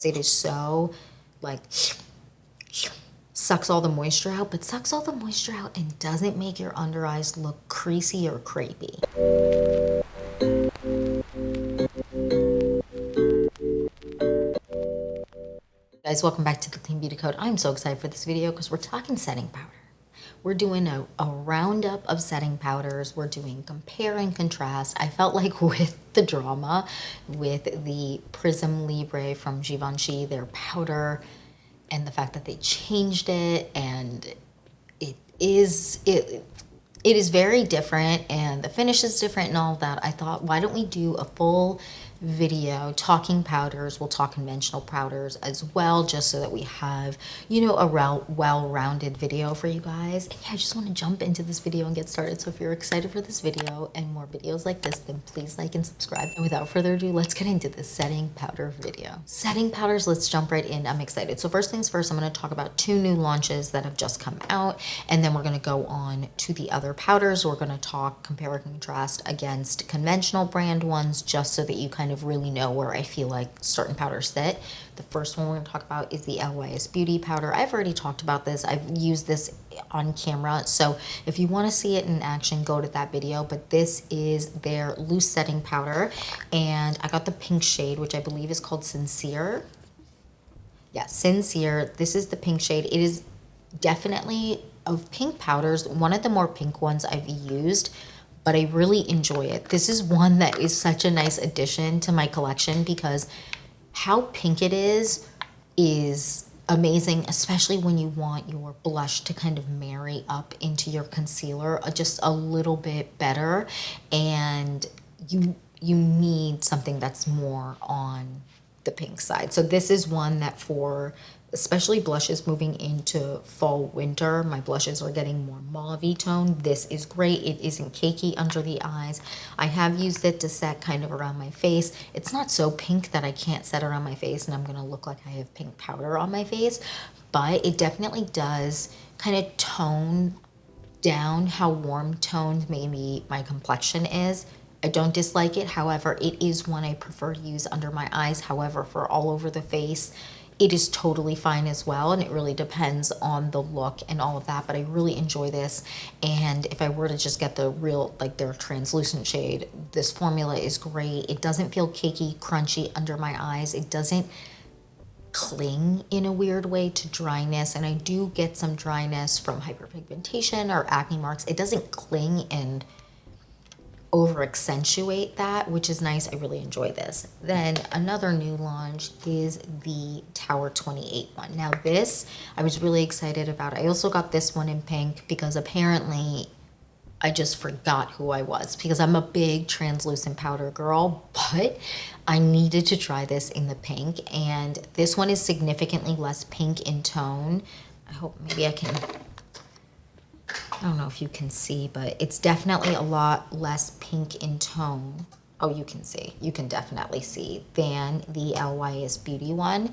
It is so like sucks all the moisture out, but sucks all the moisture out and doesn't make your under eyes look creasy or crepey. Guys, welcome back to the Clean Beauty Code. I'm so excited for this video because we're talking setting powder. We're doing a roundup of setting powders. We're doing compare and contrast. I felt like with the drama with the Prism Libre from Givenchy, their powder, and the fact that they changed it, and it is very different and the finish is different and all of that. I thought, why don't we do a full video talking powders? We'll talk conventional powders as well, just so that we have, you know, a well-rounded video for you guys. And yeah, I just want to jump into this video and get started. So if you're excited for this video and more videos like this, then please like and subscribe. And without further ado, let's get into this setting powder video. Setting powders, let's jump right in. I'm excited. So first things first, I'm going to talk about 2 new launches that have just come out, and then we're going to go on to the other powders. We're going to talk compare and contrast against conventional brand ones, just so that you kind of really know where I feel like certain powders sit. The first one we're going to talk about is the LYS Beauty powder. I've already talked about this. I've used this on camera, so if you want to see it in action, go to that video. But this is their loose setting powder, and I got the pink shade, which I believe is called Sincere. Yeah, Sincere. This is the pink shade. It is definitely, of pink powders, one of the more pink ones I've used, but I really enjoy it. This is one that is such a nice addition to my collection because how pink it is amazing, especially when you want your blush to kind of marry up into your concealer just a little bit better, and you need something that's more on the pink side. So this is one that, for especially blushes moving into fall winter, my blushes are getting more mauve-y tone. This is great. It isn't cakey under the eyes. I have used it to set kind of around my face. It's not so pink that I can't set around my face and I'm gonna look like I have pink powder on my face, but it definitely does kind of tone down how warm toned maybe my complexion is. I don't dislike it. However, it is one I prefer to use under my eyes. However, for all over the face, it is totally fine as well, and it really depends on the look and all of that, but I really enjoy this. And if I were to just get the real, like their translucent shade, this formula is great. It doesn't feel cakey, crunchy under my eyes. It doesn't cling in a weird way to dryness, and I do get some dryness from hyperpigmentation or acne marks. It doesn't cling and over accentuate that, which is nice. I really enjoy this. Then another new launch is the Tower 28 one. Now this I was really excited about. I also got this one in pink because apparently I just forgot who I was, because I'm a big translucent powder girl, but I needed to try this in the pink, and this one is significantly less pink in tone. I hope maybe I don't know if you can see, but it's definitely a lot less pink in tone. Oh, you can see. You can definitely see than the LYS Beauty one,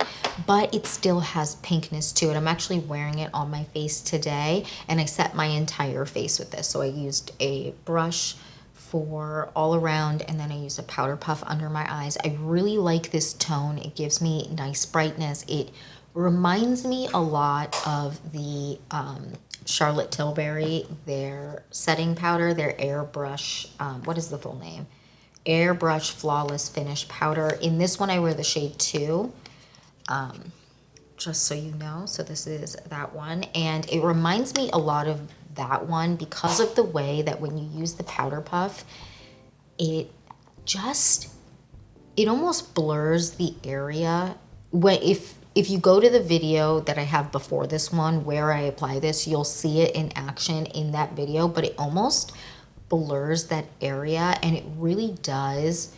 but it still has pinkness to it. I'm actually wearing it on my face today, and I set my entire face with this. So I used a brush for all around, and then I used a powder puff under my eyes. I really like this tone. It gives me nice brightness. It reminds me a lot of the Charlotte Tilbury, their setting powder, their airbrush, what is the full name? Airbrush Flawless Finish Powder. In this one, I wear the shade 2, just so you know. So this is that one, and it reminds me a lot of that one because of the way that when you use the powder puff, it almost blurs the area. If you go to the video that I have before this one where I apply this, you'll see it in action in that video, but it almost blurs that area, and it really does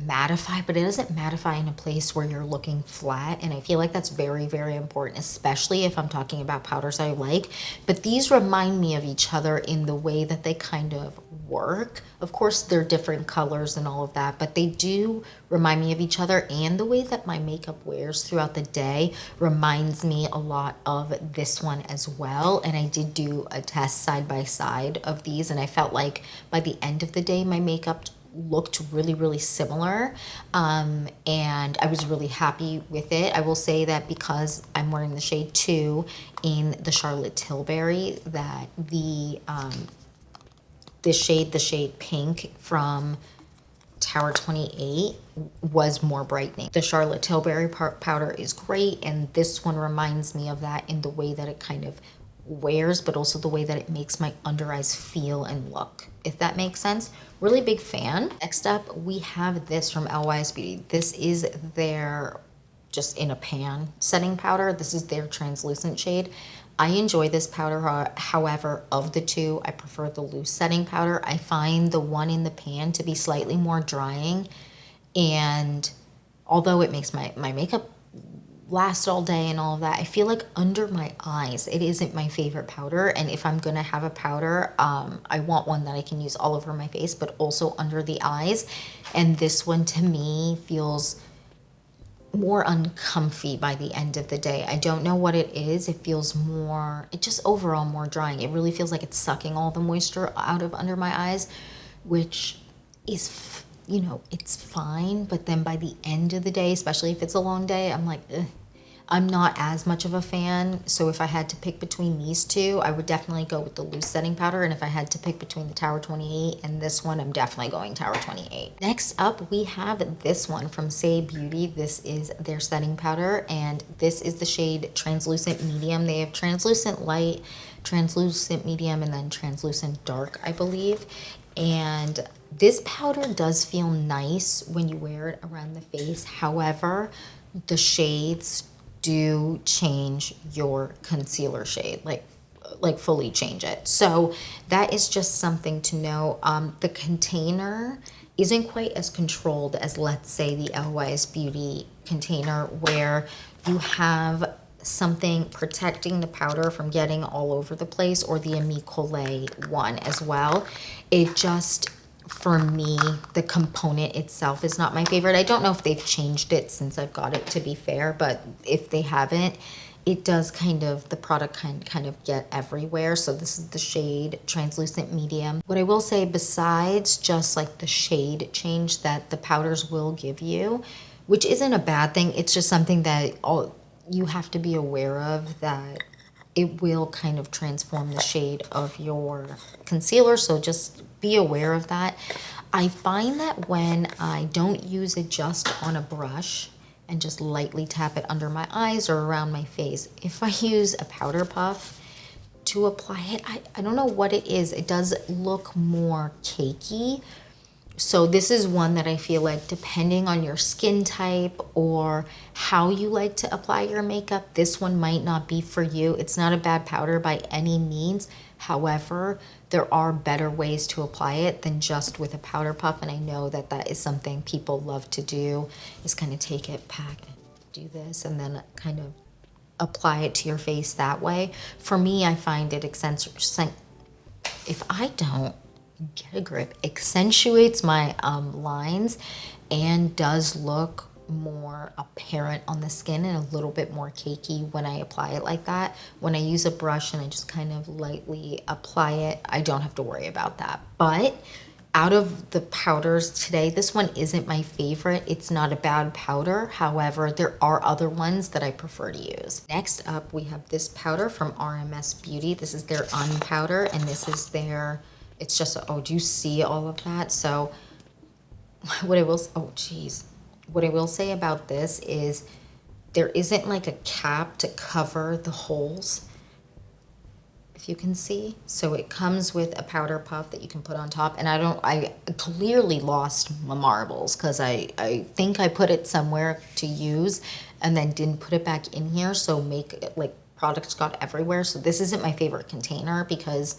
mattify, but it doesn't mattify in a place where you're looking flat, and I feel like that's very, very important, especially if I'm talking about powders I like. But these remind me of each other in the way that they kind of work. Of course, they're different colors and all of that, but they do remind me of each other, and the way that my makeup wears throughout the day reminds me a lot of this one as well. And I did do a test side by side of these, and I felt like by the end of the day my makeup looked really, really similar. And I was really happy with it. I will say that because I'm wearing the shade 2 in the Charlotte Tilbury, that the shade pink from Tower 28 was more brightening. The Charlotte Tilbury powder is great, and this one reminds me of that in the way that it kind of wears, but also the way that it makes my under eyes feel and look, if that makes sense. Really big fan. Next up, we have this from LYS Beauty. This is their just in a pan setting powder. This is their translucent shade. I enjoy this powder, however, of the two, I prefer the loose setting powder. I find the one in the pan to be slightly more drying, and although it makes my makeup last all day and all of that, I feel like under my eyes, it isn't my favorite powder. And if I'm gonna have a powder, I want one that I can use all over my face, but also under the eyes. And this one to me feels more uncomfy by the end of the day. I don't know what it is. It feels more, it just overall more drying. It really feels like it's sucking all the moisture out of under my eyes, which is, you know, it's fine. But then by the end of the day, especially if it's a long day, I'm like, ugh. I'm not as much of a fan. So if I had to pick between these two, I would definitely go with the loose setting powder. And if I had to pick between the Tower 28 and this one, I'm definitely going Tower 28. Next up, we have this one from Say Beauty. This is their setting powder, and this is the shade Translucent Medium. They have translucent light, translucent medium, and then translucent dark, I believe. And this powder does feel nice when you wear it around the face. However, the shades do change your concealer shade, like fully change it. So that is just something to know. The container isn't quite as controlled as, let's say, the LYS Beauty container, where you have something protecting the powder from getting all over the place, or the Ami Collet one as well. It just, for me, the component itself is not my favorite. I don't know if they've changed it since I've got it, to be fair, but if they haven't, it does kind of, the product kind of get everywhere. So this is the shade Translucent Medium. What I will say, besides just like the shade change that the powders will give you, which isn't a bad thing, it's just something that you have to be aware of, that it will kind of transform the shade of your concealer. So just be aware of that. I find that when I don't use it just on a brush and just lightly tap it under my eyes or around my face, if I use a powder puff to apply it, I don't know what it is. It does look more cakey. So this is one that I feel like, depending on your skin type or how you like to apply your makeup, this one might not be for you. It's not a bad powder by any means. However, there are better ways to apply it than just with a powder puff. And I know that that is something people love to do, is kind of take it, pack it, do this, and then kind of apply it to your face that way. For me, I find it if I don't get a grip, accentuates my lines and does look more apparent on the skin and a little bit more cakey when I apply it like that. When I use a brush and I just kind of lightly apply it, I don't have to worry about that. But out of the powders today, this one isn't my favorite. It's not a bad powder. However, there are other ones that I prefer to use. Next up, we have this powder from RMS Beauty. This is their Unpowder, and this is their, it's just, oh, do you see all of that? So what I will say about this is there isn't like a cap to cover the holes, if you can see. So it comes with a powder puff that you can put on top. And I clearly lost my marbles because I think I put it somewhere to use and then didn't put it back in here. So products got everywhere. So this isn't my favorite container because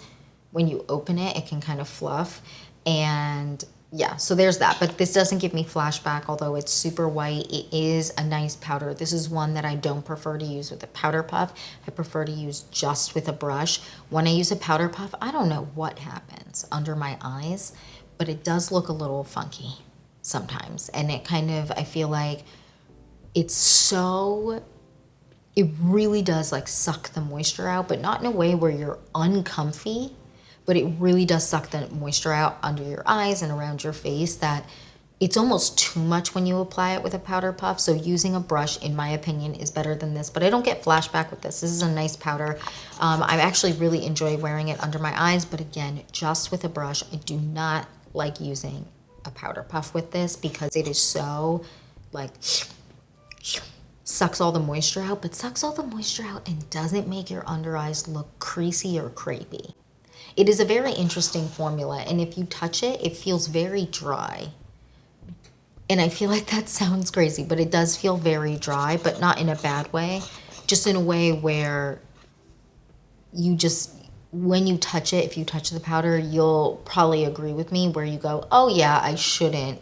when you open it, it can kind of fluff. And yeah, so there's that. But this doesn't give me flashback, although it's super white. It is a nice powder. This is one that I don't prefer to use with a powder puff. I prefer to use just with a brush. When I use a powder puff, I don't know what happens under my eyes, but it does look a little funky sometimes. And it kind of, I feel like it really does like suck the moisture out, but not in a way where you're uncomfy, but it really does suck the moisture out under your eyes and around your face that it's almost too much when you apply it with a powder puff. So using a brush, in my opinion, is better than this, but I don't get flashback with this. This is a nice powder. I actually really enjoy wearing it under my eyes, but again, just with a brush. I do not like using a powder puff with this because it is so like sucks all the moisture out, but sucks all the moisture out and doesn't make your under eyes look creasy or crepey. It is a very interesting formula, and if you touch it, it feels very dry. And I feel like that sounds crazy, but it does feel very dry, but not in a bad way. Just in a way where you just, when you touch it, if you touch the powder, you'll probably agree with me where you go, oh yeah, I shouldn't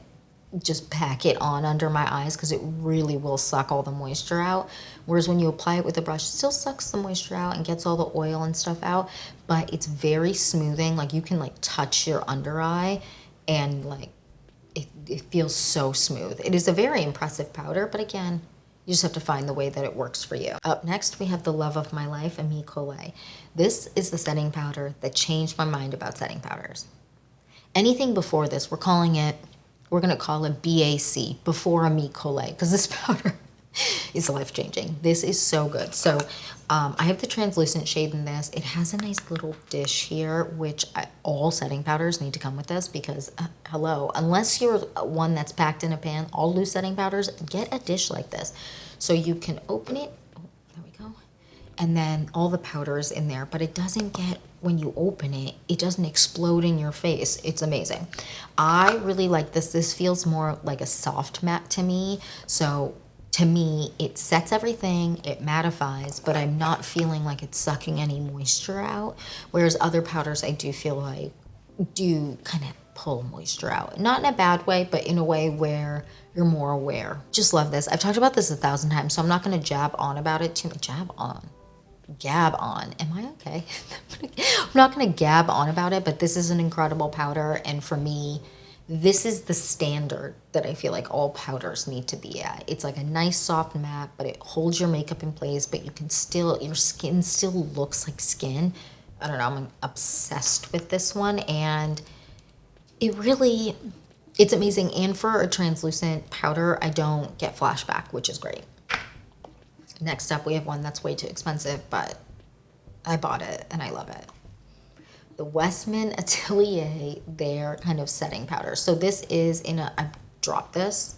just pack it on under my eyes because it really will suck all the moisture out. Whereas when you apply it with a brush, it still sucks the moisture out and gets all the oil and stuff out, but it's very smoothing. Like you can like touch your under eye and like it feels so smooth. It is a very impressive powder, but again, you just have to find the way that it works for you. Up next, we have the love of my life, Amie Collet. This is the setting powder that changed my mind about setting powders. Anything before this, we're gonna call it BAC, before Amie Collet, because this powder is life-changing. This is so good. So I have the translucent shade in this. It has a nice little dish here, which all setting powders need to come with this because, hello, unless you're one that's packed in a pan, all loose setting powders, get a dish like this. So you can open it, oh, there we go, and then all the powder is in there, but it doesn't get, when you open it, it doesn't explode in your face. It's amazing. I really like this. This feels more like a soft matte to me. So to me, it sets everything, it mattifies, but I'm not feeling like it's sucking any moisture out. Whereas other powders, I do feel like do kind of pull moisture out. Not in a bad way, but in a way where you're more aware. Just love this. I've talked about this 1,000 times, so I'm not going to jab on about it too much. Gab on. Am I okay? I'm not going to gab on about it, but this is an incredible powder. And for me, this is the standard that I feel like all powders need to be at. It's like a nice soft matte, but it holds your makeup in place, but you can still, your skin still looks like skin. I don't know, I'm obsessed with this one, and it's amazing. And for a translucent powder, I don't get flashback, which is great. Next up, we have one that's way too expensive, but I bought it and I love it. The Westman Atelier, their kind of setting powder. So this is I dropped this.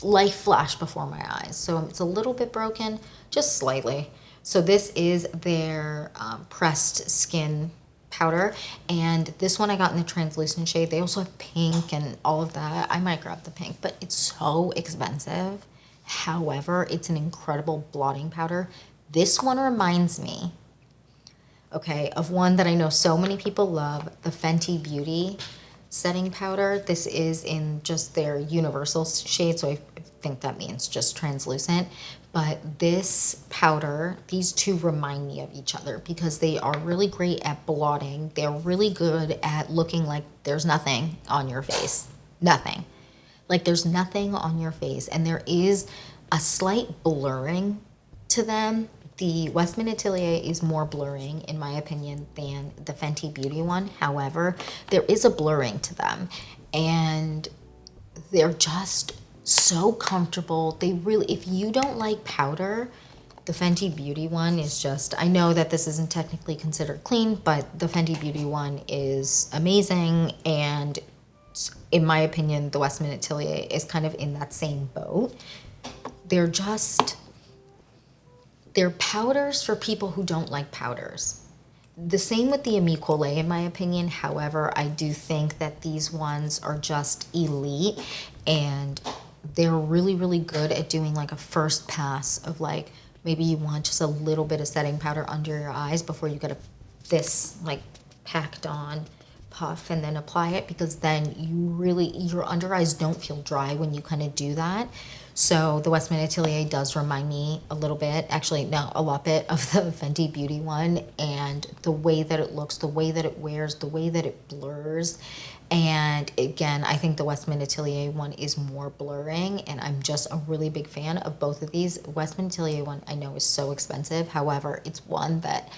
Life flashed before my eyes. So it's a little bit broken, just slightly. So this is their pressed skin powder. And this one I got in the translucent shade. They also have pink and all of that. I might grab the pink, but it's so expensive. However, it's an incredible blotting powder. This one reminds me, okay, of one that I know so many people love, the Fenty Beauty setting powder. This is in just their universal shade, so I think that means just translucent. But this powder, these two remind me of each other because they are really great at blotting. They're really good at looking like there's nothing on your face. Nothing. Like there's nothing on your face, and there is a slight blurring to them. The Westman Atelier is more blurring, in my opinion, than the Fenty Beauty one. However, there is a blurring to them, and they're just so comfortable. They really, if you don't like powder, the Fenty Beauty one is just, I know that this isn't technically considered clean, but the Fenty Beauty one is amazing, and in my opinion, the Westman Atelier is kind of in that same boat. They're powders for people who don't like powders. The same with the Amie Collet, in my opinion. However, I do think that these ones are just elite, and they're really, really good at doing like a first pass of like, maybe you want just a little bit of setting powder under your eyes before you get this like packed on puff and then apply it, because then your under eyes don't feel dry when you kind of do that. So the Westman Atelier does remind me a little bit, actually no, a lot bit, of the Fenty Beauty one, and the way that it looks, the way that it wears, the way that it blurs. And again, I think the Westman Atelier one is more blurring, and I'm just a really big fan of both of these. Westman Atelier one I know is so expensive. However, it's one that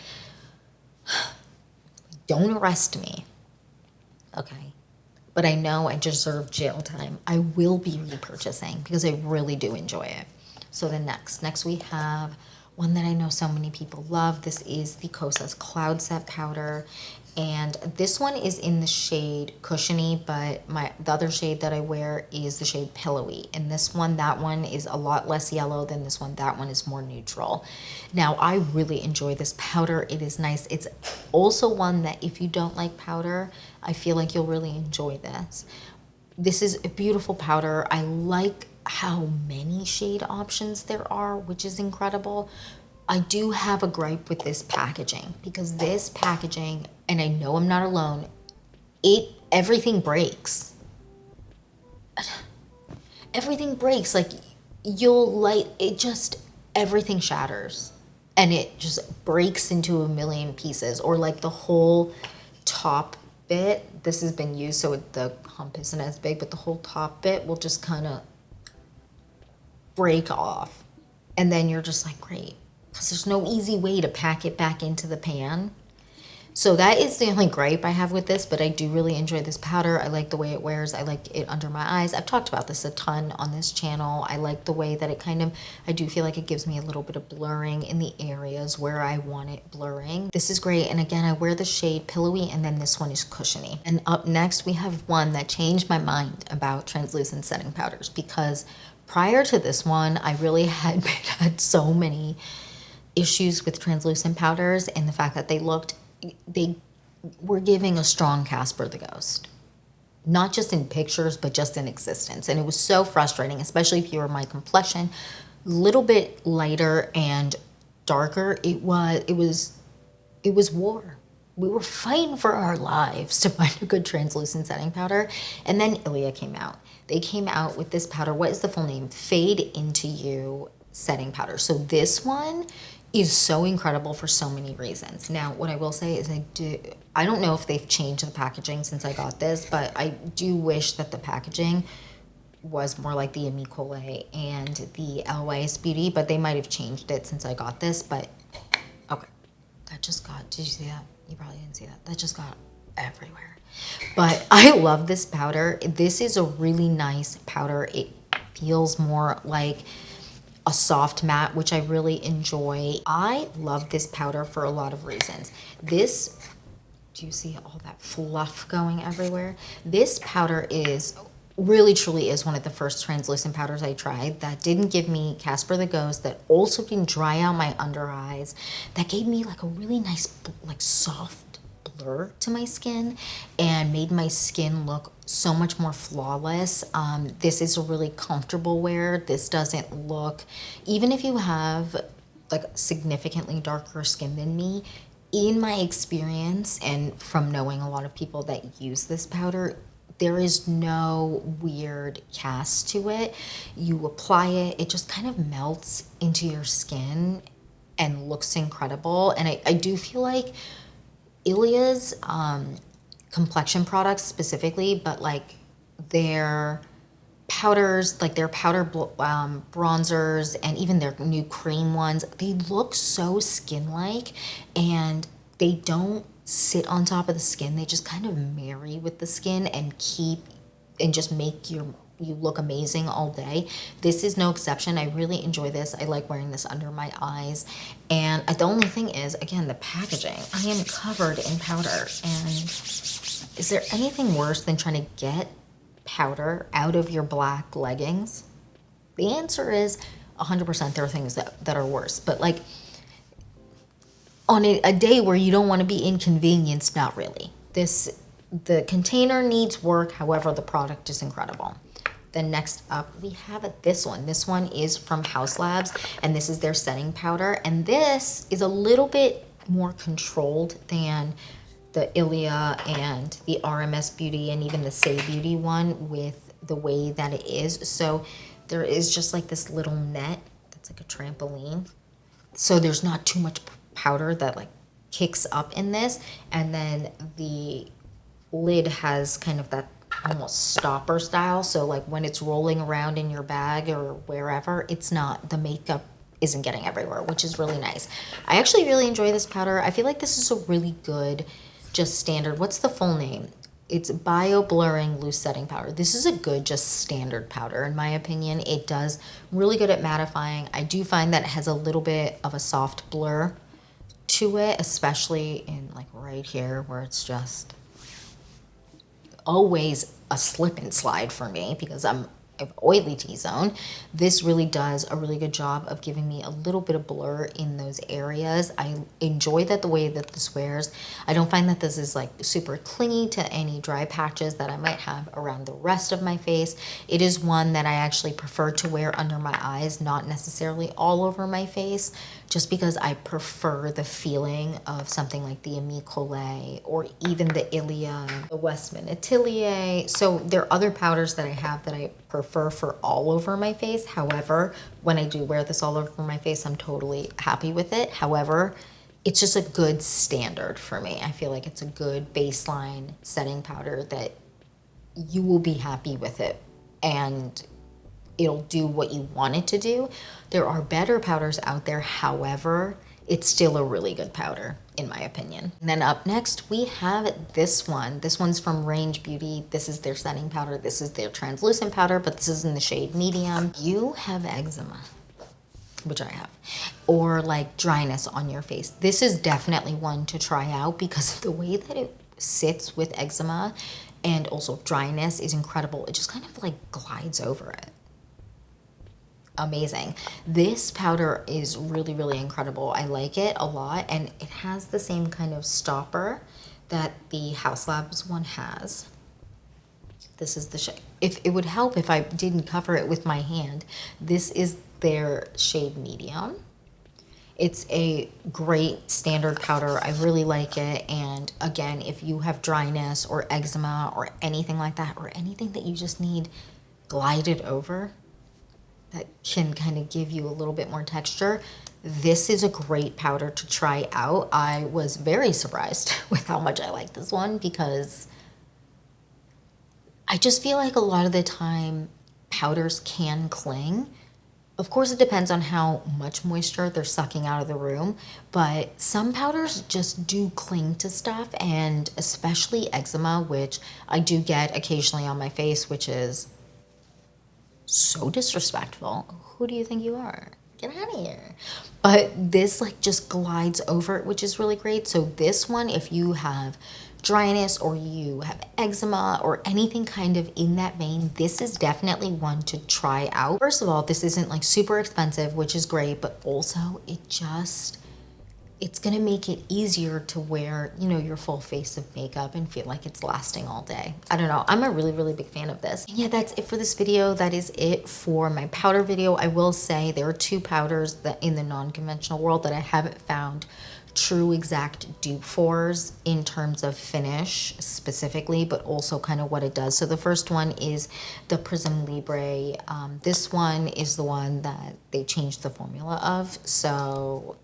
Don't arrest me, okay? But I know I deserve jail time. I will be repurchasing because I really do enjoy it. So the next we have one that I know so many people love. This is the Kosas Cloud Set Powder. And this one is in the shade Cushiony, but the other shade that I wear is the shade Pillowy. And that one is a lot less yellow than this one. That one is more neutral. Now, I really enjoy this powder. It is nice. It's also one that if you don't like powder, I feel like you'll really enjoy this. This is a beautiful powder. I like how many shade options there are, which is incredible. I do have a gripe with this packaging because this packaging, and I know I'm not alone, everything breaks. Everything breaks. Like everything shatters and it just breaks into a million pieces, or like the whole top bit. This has been used so the hump isn't as big, but the whole top bit will just kind of break off. And then you're just like, great. Because there's no easy way to pack it back into the pan. So that is the only gripe I have with this, but I do really enjoy this powder. I like the way it wears. I like it under my eyes. I've talked about this a ton on this channel. I like the way that I do feel like it gives me a little bit of blurring in the areas where I want it blurring. This is great. And again, I wear the shade Pillowy, and then this one is Cushiony. And up next, we have one that changed my mind about translucent setting powders, because prior to this one, I really had so many issues with translucent powders, and the fact that they were giving a strong Casper the Ghost. Not just in pictures, but just in existence. And it was so frustrating, especially if you were my complexion. A little bit lighter and darker, it was war. We were fighting for our lives to find a good translucent setting powder. And then Ilia came out. They came out with this powder. What is the full name? Fade Into You setting powder. So this one is so incredible for so many reasons. Now, what I will say is I don't know if they've changed the packaging since I got this, but I do wish that the packaging was more like the Amicole and the LYS Beauty, but they might have changed it since I got this. But okay, did you see that? You probably didn't see that. That just got everywhere. But I love this powder. This is a really nice powder. It feels more like a soft matte, which I really enjoy. I love this powder for a lot of reasons. Do you see all that fluff going everywhere? This powder really truly is one of the first translucent powders I tried that didn't give me Casper the Ghost, that also didn't dry out my under eyes, that gave me like a really nice, like soft blur to my skin and made my skin look so much more flawless. This is a really comfortable wear. This doesn't look, even if you have like significantly darker skin than me, in my experience and from knowing a lot of people that use this powder, there is no weird cast to it. You apply it, it just kind of melts into your skin and looks incredible. And I do feel like Ilia's complexion products specifically, but like their powders, like their powder bronzers and even their new cream ones, they look so skin-like and they don't sit on top of the skin. They just kind of marry with the skin and just make you look amazing all day. This is no exception. I really enjoy this. I like wearing this under my eyes. And the only thing is, again, the packaging. I am covered in powder. And is there anything worse than trying to get powder out of your black leggings? The answer is 100% there are things that are worse. But like on a day where you don't want to be inconvenienced, not really. The container needs work, however, the product is incredible. Then next up, we have this one. This one is from Haus Labs, and this is their setting powder. And this is a little bit more controlled than the Ilia and the RMS Beauty and even the Say Beauty one with the way that it is. So there is just like this little net that's like a trampoline. So there's not too much powder that like kicks up in this. And then the lid has kind of that almost stopper style. So like when it's rolling around in your bag or wherever, the makeup isn't getting everywhere, which is really nice. I actually really enjoy this powder. I feel like this is a really good just standard. What's the full name? It's Bio Blurring Loose Setting Powder. This is a good, just standard powder, in my opinion. It does really good at mattifying. I do find that it has a little bit of a soft blur to it, especially in like right here where it's just always a slip and slide for me because I have oily T-zone. This really does a really good job of giving me a little bit of blur in those areas. I enjoy that the way that this wears. I don't find that this is like super clingy to any dry patches that I might have around the rest of my face. It is one that I actually prefer to wear under my eyes, not necessarily all over my face, just because I prefer the feeling of something like the Amie Collet or even the Ilia, the Westman Atelier. So there are other powders that I have that I prefer for all over my face. However, when I do wear this all over my face, I'm totally happy with it. However, it's just a good standard for me. I feel like it's a good baseline setting powder that you will be happy with it and it'll do what you want it to do. There are better powders out there. However, it's still a really good powder, in my opinion. And then up next, we have this one. This one's from Range Beauty. This is their setting powder. This is their translucent powder, but this is in the shade medium. You have eczema, which I have, or like dryness on your face. This is definitely one to try out because the way that it sits with eczema and also dryness is incredible. It just kind of like glides over it. Amazing. This powder is really, really incredible. I like it a lot, and it has the same kind of stopper that the House Labs one has. This is the shade. If it would help if I didn't cover it with my hand, this is their shade medium. It's a great standard powder. I really like it. And again, if you have dryness or eczema or anything like that, or anything that you just need glided over, that can kind of give you a little bit more texture, this is a great powder to try out. I was very surprised with how much I like this one because I just feel like a lot of the time powders can cling. Of course, it depends on how much moisture they're sucking out of the room, but some powders just do cling to stuff, and especially eczema, which I do get occasionally on my face, which is so disrespectful. Who do you think you are? Get out of here. But this like just glides over it, which is really great. So this one, if you have dryness or you have eczema or anything kind of in that vein, this is definitely one to try out. First of all, this isn't like super expensive, which is great, but also it's gonna make it easier to wear, you know, your full face of makeup and feel like it's lasting all day. I don't know, I'm a really, really big fan of this. And yeah, that's it for this video. That is it for my powder video. I will say there are two powders that in the non-conventional world that I haven't found true exact dupe fors in terms of finish specifically, but also kind of what it does. So the first one is the Prism Libre. This one is the one that they changed the formula of. So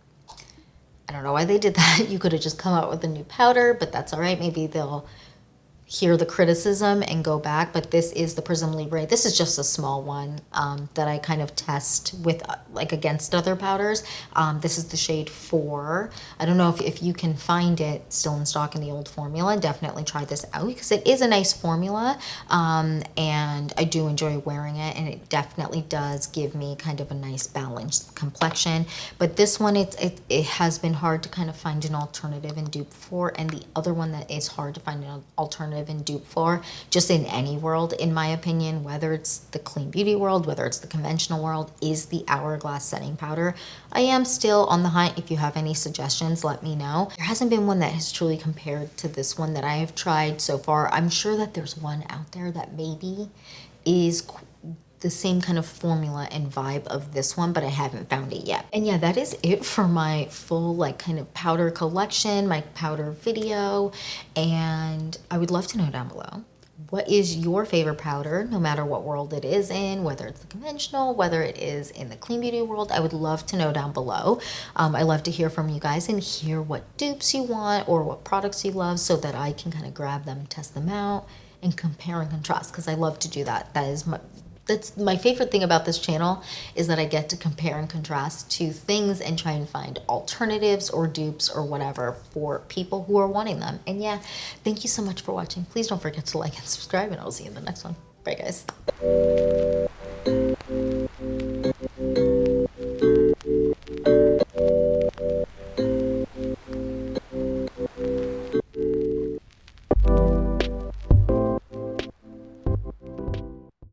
I don't know why they did that. You could have just come out with a new powder, but that's all right. Maybe they'll hear the criticism and go back. But this is the Prism Libre. This is just a small one that I kind of test with like against other powders. This is the shade 4. I don't know if you can find it still in stock in the old formula. Definitely try this out because it is a nice formula, and I do enjoy wearing it, and it definitely does give me kind of a nice balanced complexion. But this one, it has been hard to kind of find an alternative and dupe for, and the other one that is hard to find an alternative and dupe for, just in any world, in my opinion, whether it's the clean beauty world, whether it's the conventional world, is the Hourglass setting powder. I am still on the hunt. If you have any suggestions, let me know. There hasn't been one that has truly compared to this one that I have tried so far. I'm sure that there's one out there that maybe is the same kind of formula and vibe of this one, but I haven't found it yet. And yeah, that is it for my full like kind of powder collection, my powder video. And I would love to know down below, what is your favorite powder, no matter what world it is in, whether it's the conventional, whether it is in the clean beauty world. I would love to know down below. I love to hear from you guys and hear what dupes you want or what products you love so that I can kind of grab them, test them out, and compare and contrast, because I love to do that. That's my favorite thing about this channel, is that I get to compare and contrast two things and try and find alternatives or dupes or whatever for people who are wanting them. And yeah, thank you so much for watching. Please don't forget to like and subscribe, and I'll see you in the next one. Bye, guys.